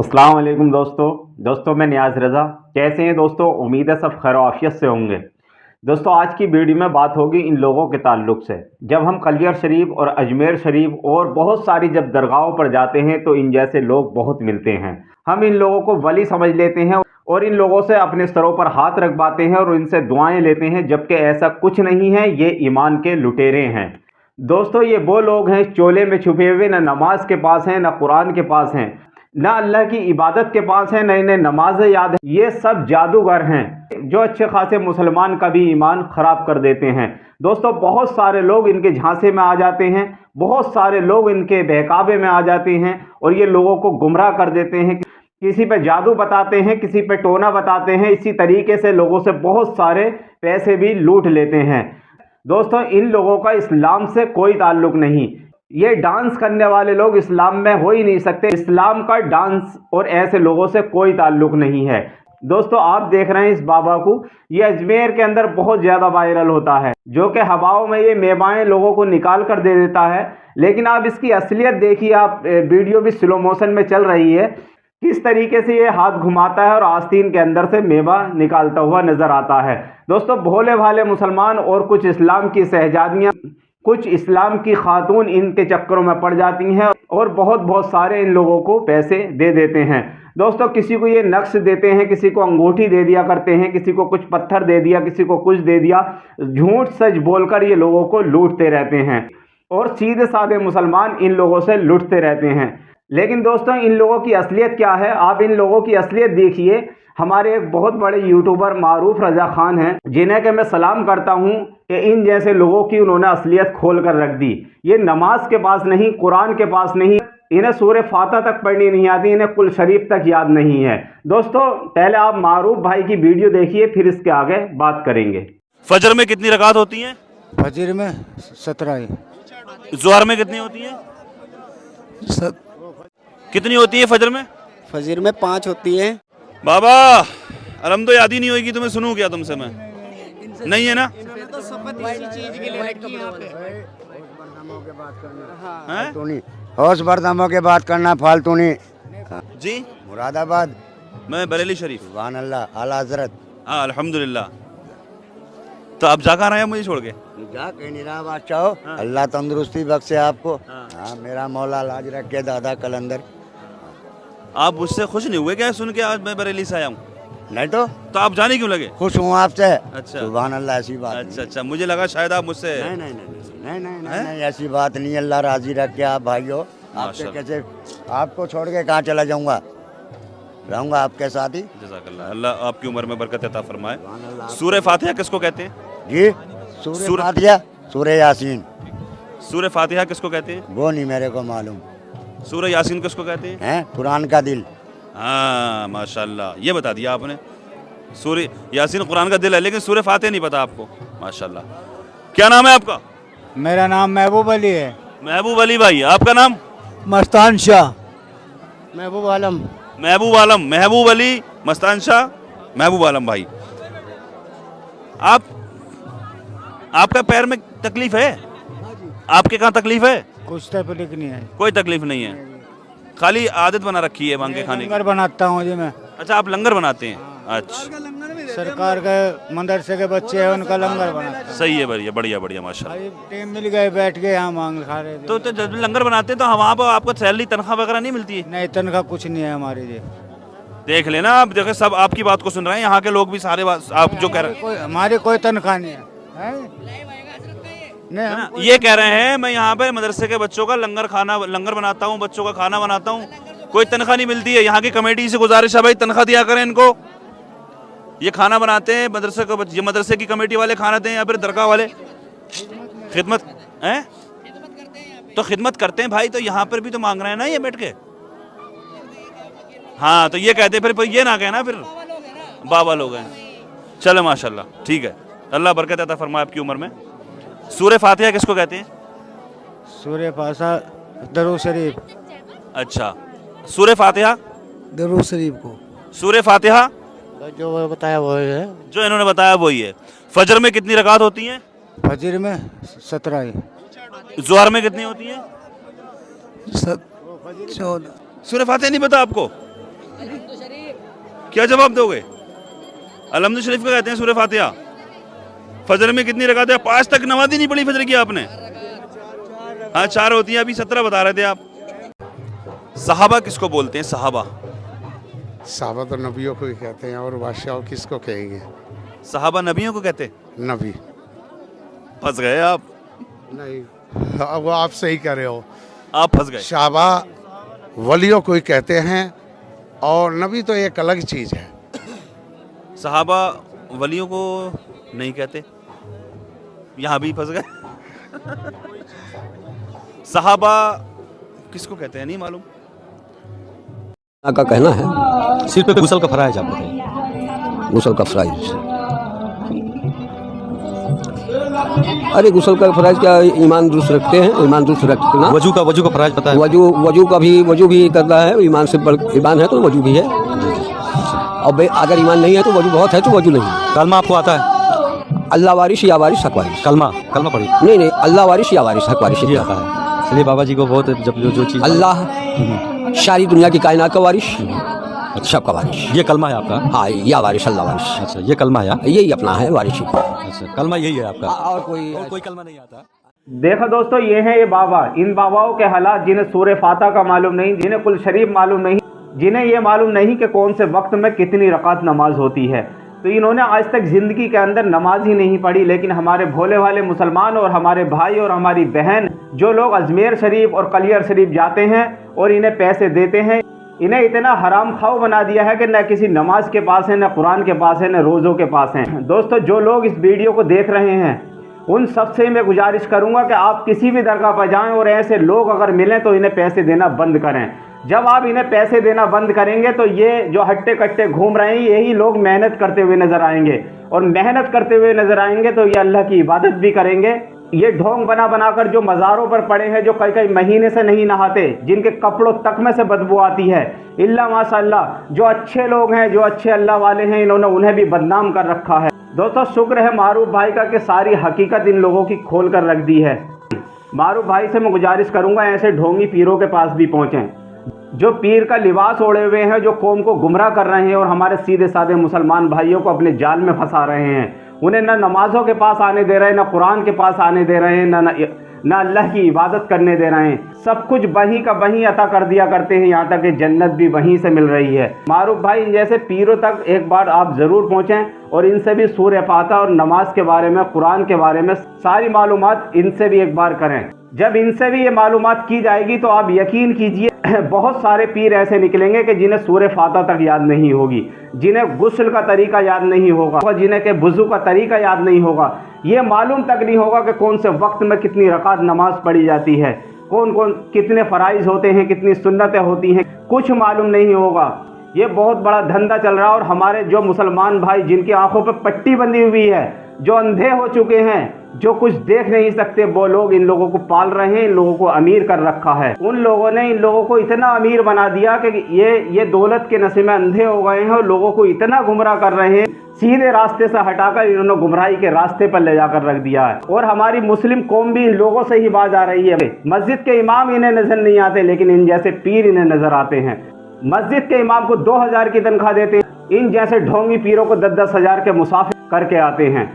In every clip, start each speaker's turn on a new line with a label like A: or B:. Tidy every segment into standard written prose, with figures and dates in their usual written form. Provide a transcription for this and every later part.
A: अस्सलाम वालेकुम दोस्तों मैं नियाज रज़ा। कैसे हैं दोस्तों? उम्मीद है सब खैर आफियत से होंगे। दोस्तों आज की वीडियो में बात होगी इन लोगों के ताल्लुक़ से। जब हम कलियर शरीफ और अजमेर शरीफ और बहुत सारी जब दरगाहों पर जाते हैं तो इन जैसे लोग बहुत मिलते हैं। हम इन लोगों को वली समझ लेते हैं और इन लोगों से अपने सरों पर हाथ रखवाते हैं और इनसे दुआएं लेते हैं, जबकि ऐसा कुछ नहीं है। ये ईमान के लुटेरे हैं। दोस्तों ये वो लोग हैं चोले में छुपे हुए, ना नमाज के पास हैं ना कुरान के पास हैं, ना अल्लाह की इबादत के पास है, ना इन्हें नमाज याद है। ये सब जादूगर हैं जो अच्छे खासे मुसलमान का भी ईमान ख़राब कर देते हैं। दोस्तों बहुत सारे लोग इनके झांसे में आ जाते हैं, बहुत सारे लोग इनके बहकावे में आ जाते हैं और ये लोगों को गुमराह कर देते हैं। किसी पे जादू बताते हैं, किसी पे टोना बताते हैं। इसी तरीके से लोगों से बहुत सारे पैसे भी लूट लेते हैं। दोस्तों इन लोगों का इस्लाम से कोई ताल्लुक़ नहीं। ये डांस करने वाले लोग इस्लाम में हो ही नहीं सकते। इस्लाम का डांस और ऐसे लोगों से कोई ताल्लुक़ नहीं है। दोस्तों आप देख रहे हैं इस बाबा को, ये अजमेर के अंदर बहुत ज़्यादा वायरल होता है, जो कि हवाओं में ये मेवाएं लोगों को निकाल कर दे देता है। लेकिन आप इसकी असलियत देखिए, आप वीडियो भी स्लो मोशन में चल रही है, किस तरीके से ये हाथ घुमाता है और आस्तीन के अंदर से मेवा निकालता हुआ नजर आता है। दोस्तों भोले भाले मुसलमान और कुछ इस्लाम की शहजादियाँ, कुछ इस्लाम की खातून इनके चक्करों में पड़ जाती हैं और बहुत सारे इन लोगों को पैसे दे देते हैं। दोस्तों किसी को ये नक्श देते हैं, किसी को अंगूठी दे दिया करते हैं, किसी को कुछ पत्थर दे दिया, किसी को कुछ दे दिया। झूठ सच बोलकर ये लोगों को लूटते रहते हैं और सीधे साधे मुसलमान इन लोगों से लूटते रहते हैं। लेकिन दोस्तों इन लोगों की असलियत क्या है? आप इन लोगों की असलियत देखिए। हमारे एक बहुत बड़े यूट्यूबर मारूफ रज़ा खान हैं, जिन्हें कि मैं सलाम करता हूं कि इन जैसे लोगों की उन्होंने असलियत खोल कर रख दी। ये नमाज के पास नहीं, कुरान के पास नहीं, इन्हें सूरह फातिहा तक पढ़नी नहीं आती, इन्हें कुल शरीफ तक याद नहीं है। दोस्तों पहले आप मारूफ भाई की वीडियो देखिए, फिर इसके आगे बात करेंगे।
B: फजर में कितनी रकात होती हैं?
C: फजर में 17
B: ज़ोहर में कितनी होती हैं? कितनी होती है फजर में?
D: फजर में 5 होती है।
B: बाबा अलम तो याद ही नहीं होगी, तुम्हें सुनूं क्या तुमसे मैं? नहीं है ना?
C: हौस बर्दामों के बात करना फालतू नहीं।
B: जी
C: मुरादाबाद,
B: मैं बरेली शरीफ।
C: सुभान अल्लाह, आला हजरत।
B: हाँ अल्हम्दुलिल्लाह। तो आप जा कहाँ रहे हैं मुझे छोड़ के?
C: जा कहीं नहीं रहा बादशाह। हाँ। अल्लाह तंदुरुस्ती बख्शे आपको। हाँ मेरा मौला लाज रख के दादा कलंदर।
B: आप मुझसे खुश नहीं हुए क्या सुन के आज मैं बरेली से आया हूँ?
C: नहीं तो
B: आप जाने क्यों लगे?
C: खुश हूँ आपसे।
B: अच्छा
C: सुभान अल्लाह, ऐसी बात
B: अच्छा मुझे लगा शायद आप मुझसे।
C: नहीं ऐसी बात नहीं। अल्लाह राजी रख के आप भाई हो। आपसे कैसे आपको छोड़ के कहाँ चला जाऊँगा? रहूँगा आपके साथ ही।
B: जज़ाकल्लाह, अल्लाह आपकी उम्र में बरकत अता फरमाए। सूरह फातिहा किसको कहते हैं?
C: जी सूरह फातिहा, सूरह यासीन।
B: सूरह फातिहा किसको कहते हैं?
C: वो नहीं मेरे को मालूम।
B: सूरह यासीन किसको कहते हैं?
C: हैं कुरान का दिल।
B: हाँ माशाल्लाह, ये बता दिया आपने। सूरह यासीन कुरान का दिल है, लेकिन सूरह फातिहा नहीं पता आपको। माशाल्लाह। क्या नाम है आपका?
E: मेरा नाम महबूब अली है।
B: महबूब अली भाई, आपका नाम?
E: मस्तान शाह।
D: महबूब आलम।
B: महबूब आलम, महबूब अली, मस्तान शाह, महबूब आलम भाई। आपका पैर में तकलीफ है? आपके कहाँ तकलीफ है?
E: कुछ तकलीफ नहीं है।
B: कोई तकलीफ नहीं है, खाली आदत बना रखी है मांग के खाने की।
E: लंगर बनाता हूँ जी मैं।
B: अच्छा आप लंगर बनाते हैं? अच्छा
E: सरकार के मदरसे के बच्चे हैं, उनका लंगर बनाता हूँ।
B: सही है, बढ़िया बढ़िया माशाल्लाह।
E: टाइम मिल गए, बैठ के यहाँ मांग खा रहे थे।
B: तो जब लंगर बनाते हैं तो वहाँ पर आपको सैलरी तनख्वाह वगैरह नहीं मिलती है?
E: नहीं तनख्वाह कुछ नहीं है हमारी जी।
B: देख लेना आप, देखो सब आपकी बात को सुन रहे हैं, यहाँ के लोग भी सारे आप जो कह रहे हैं।
E: हमारी कोई तनख्वाह नहीं है।
B: नहीं ये कह रहे हैं मैं यहाँ पे मदरसे के बच्चों का लंगर बनाता हूँ, बच्चों का खाना बनाता हूँ, कोई तनख्वाह नहीं मिलती है। यहाँ की कमेटी से गुजारिश है भाई तनख्वाह दिया करें इनको। ये खाना बनाते हैं मदरसे को, ये मदरसे की कमेटी वाले खाना दें या फिर दरगाह वाले खिदमत हैं? तो खिदमत करते हैं भाई, तो यहाँ पर भी तो मांग रहे हैं ना ये बैठ के। हाँ तो ये कहते फिर ये ना कहना फिर बाबा लोग हैं। चलो माशाल्लाह ठीक है, अल्लाह बरकत अता फरमाए आपकी उम्र में। सूरह फातिहा किसको कहते हैं?
E: सूरह फातिहा दरूद शरीफ।
B: अच्छा सूरह फातिहा
D: दरूद शरीफ को।
B: सूरह फातिहा
D: जो बताया वो है,
B: जो इन्होंने बताया वही है। फजर में कितनी रकात होती हैं?
E: फजर में 17।
B: ज़ोहर में कितनी होती हैं?
D: 14।
B: सूरह फातिहा नहीं पता आपको? क्या जवाब दोगे? अलहम्द शरीफ का कहते हैं सूरह फातिहा। फजर में कितनी रकातें? 5 तक नमाज ही नहीं पढ़ी फजर की आपने? हाँ 4 होती है, अभी 17 बता रहे थे आप। सहाबा किसको बोलते हैं? सहाबा
F: साहबा तो नबियों को ही कहते हैं, और बादशाह किसको कहेंगे?
B: सहाबा नबियों को कहते?
F: नबी
B: फंस गए आप।
F: नहीं, अब वो आप सही कह रहे हो।
B: आप फंस गए।
F: साहबा वलियों को ही कहते हैं, और नबी तो एक अलग चीज़ है।
B: सहाबा वलियों को नहीं कहते, यहाँ भी फंस गए। सहाबा किसको कहते हैं नहीं मालूम।
G: का कहना है
H: सिर पे गुसल का फराइज आप बताइए।
G: गुसल का फराइज, अरे गुसल का फराइज क्या, ईमान दुरुस्त रखते हैं, ईमान दुरुस्त रखना।
H: वजू का फराइज पता है?
G: वजू भी करना है, ईमान से ईमान है तो वजू भी है, और अगर ईमान नहीं है तो वजू बहुत है तो वजू नहीं।
H: कलमा आपको आता है?
G: अल्लाह वारिश या वारिश हक वारिश।
H: कलमा पढ़ी?
G: नहीं, अल्लाह वारिश या वारिश हक वारिश
H: ये आता है। चलिए बाबा जी को बहुत जब जो चीज़
G: अल्लाह सारी दुनिया की कायनात का वारिश, सब का वारिश।
H: ये कलमा है आपका?
G: हाँ, या वारिश अल्लाह वारिश।
H: अच्छा, ये कलमा है?
G: यही अपना है वारिश।
H: अच्छा, कलमा यही है आपका?
G: और कोई
H: कलमा नहीं आता?
A: देखो दोस्तों, ये हैं ये बाबा। इन बाबाओं के हालात, जिन्हें सूरह फातिहा का मालूम नहीं, जिन्हें कुल शरीफ मालूम नहीं, जिन्हें ये मालूम नहीं कि कौन से वक्त में कितनी रकात नमाज होती है, तो इन्होंने आज तक ज़िंदगी के अंदर नमाज ही नहीं पढ़ी। लेकिन हमारे भोले भाले मुसलमान और हमारे भाई और हमारी बहन जो लोग अजमेर शरीफ और कलियर शरीफ जाते हैं और इन्हें पैसे देते हैं, इन्हें इतना हराम खाओ बना दिया है कि न किसी नमाज के पास है, न कुरान के पास है, न रोज़ों के पास है। दोस्तों, जो लोग इस वीडियो को देख रहे हैं उन सबसे मैं गुजारिश करूंगा कि आप किसी भी दरगाह पर जाएं और ऐसे लोग अगर मिलें तो इन्हें पैसे देना बंद करें। जब आप इन्हें पैसे देना बंद करेंगे तो ये जो हट्टे कट्टे घूम रहे हैं, यही लोग मेहनत करते हुए नजर आएंगे, और मेहनत करते हुए नजर आएंगे तो ये अल्लाह की इबादत भी करेंगे। ये ढोंग बना बनाकर जो मज़ारों पर पड़े हैं, जो कई कई महीने से नहीं नहाते, जिनके कपड़ों तक में से बदबू आती है, इल्ला माशाअल्लाह जो अच्छे लोग हैं, जो अच्छे अल्लाह वाले हैं, इन्होंने उन्हें भी बदनाम कर रखा है। दोस्तों, शुक्र है मारूफ भाई का कि सारी हकीकत इन लोगों की खोल कर रख दी है। मारूफ भाई से मैं गुजारिश करूंगा ऐसे ढोंगी पीरों के पास भी पहुंचें, जो पीर का लिबास ओढ़े हुए हैं, जो कौम को गुमराह कर रहे हैं और हमारे सीधे साधे मुसलमान भाइयों को अपने जाल में फंसा रहे हैं। उन्हें न नमाजों के पास आने दे रहे हैं, न कुरान के पास आने दे रहे हैं, न अल्लाह की इबादत करने दे रहे हैं। सब कुछ वहीं का वहीं अता कर दिया करते हैं, यहाँ तक कि जन्नत भी वहीं से मिल रही है। मारूफ भाई जैसे पीरों तक एक बार आप ज़रूर पहुँचें और इनसे भी सूरह फातिहा और नमाज के बारे में, कुरान के बारे में सारी मालूमात इनसे भी एक बार करें। जब इनसे भी ये मालूमात की जाएगी तो आप यकीन कीजिए बहुत सारे पीर ऐसे निकलेंगे कि जिन्हें सूरह फातिहा तक याद नहीं होगी, जिन्हें गुस्ल का तरीका याद नहीं होगा, जिन्हें के वुज़ू का तरीका याद नहीं होगा, ये मालूम तक नहीं होगा कि कौन से वक्त में कितनी रकात नमाज पढ़ी जाती है, कौन कौन कितने फ़राइज़ होते हैं, कितनी सुन्नतें होती हैं, कुछ मालूम नहीं होगा। ये बहुत बड़ा धंधा चल रहा है। और हमारे जो मुसलमान भाई जिनकी आंखों पर पट्टी बंधी हुई है, जो अंधे हो चुके हैं, जो कुछ देख नहीं सकते, वो लोग इन लोगों को पाल रहे हैं, इन लोगों को अमीर कर रखा है। उन लोगों ने इन लोगों को इतना अमीर बना दिया कि ये दौलत के नशे में अंधे हो गए हैं और लोगों को इतना गुमराह कर रहे हैं, सीधे रास्ते से हटाकर इन्होंने गुमराही के रास्ते पर ले जाकर रख दिया है। और हमारी मुस्लिम कौम भी इन लोगों से ही बाज आ रही है। मस्जिद के इमाम इन्हें नजर नहीं आते, लेकिन इन जैसे पीर इन्हें नजर आते हैं। मस्जिद के इमाम को 2000 की तनख्वाह देते हैं, इन जैसे ढोंगी पीरों को 10-10 हज़ार के मुसाफिर करके आते हैं।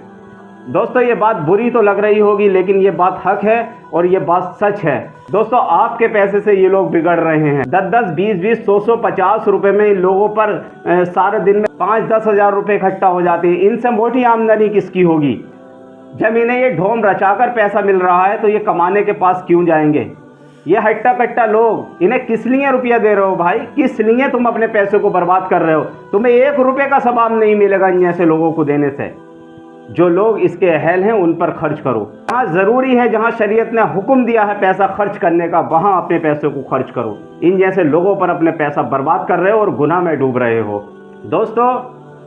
A: दोस्तों, ये बात बुरी तो लग रही होगी, लेकिन ये बात हक है और ये बात सच है। दोस्तों, आपके पैसे से ये लोग बिगड़ रहे हैं। 10-10, 20-20, 100-100, 50 रुपए में इन लोगों पर सारे दिन में 5-10 हज़ार रुपये इकट्ठा हो जाते हैं। इनसे मोटी आमदनी किसकी होगी? जब इन्हें ये ढोम रचाकर पैसा मिल रहा है तो ये कमाने के पास क्यों जाएंगे? ये हट्टा कट्टा लोग, इन्हें किस लिए रुपया दे रहे हो भाई? किस लिए तुम अपने पैसे को बर्बाद कर रहे हो? तुम्हें 1 रुपये का सवाब नहीं मिलेगा इन ऐसे लोगों को देने से। जो लोग इसके अहल हैं उन पर खर्च करो। जहाँ ज़रूरी है, जहाँ शरीयत ने हुक्म दिया है पैसा खर्च करने का, वहाँ अपने पैसे को खर्च करो। इन जैसे लोगों पर अपने पैसा बर्बाद कर रहे हो और गुनाह में डूब रहे हो। दोस्तों,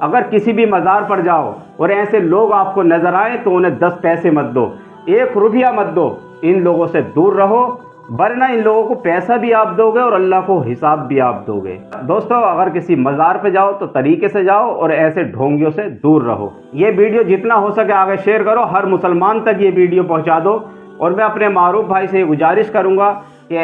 A: अगर किसी भी मज़ार पर जाओ और ऐसे लोग आपको नज़र आए तो उन्हें 10 पैसे मत दो, 1 रुपया मत दो। इन लोगों से दूर रहो, वरना इन लोगों को पैसा भी आप दोगे और अल्लाह को हिसाब भी आप दोगे। दोस्तों, अगर किसी मज़ार पे जाओ तो तरीके से जाओ और ऐसे ढोंगियों से दूर रहो। ये वीडियो जितना हो सके आगे शेयर करो, हर मुसलमान तक ये वीडियो पहुंचा दो। और मैं अपने मारूफ भाई से गुजारिश करूंगा कि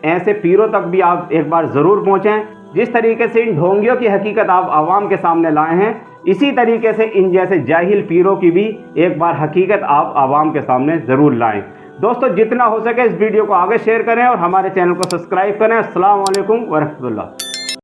A: ऐसे पीरों तक भी आप एक बार ज़रूर पहुंचें, जिस तरीके से इन ढोंगियों की हकीकत आप आवाम के सामने लाए हैं, इसी तरीके से इन जैसे जाहिल पीरों की भी एक बार हकीकत आप आवाम के सामने ज़रूर लाएं। दोस्तों, जितना हो सके इस वीडियो को आगे शेयर करें और हमारे चैनल को सब्सक्राइब करें। अस्सलाम वालेकुम व रहमतुल्लाह।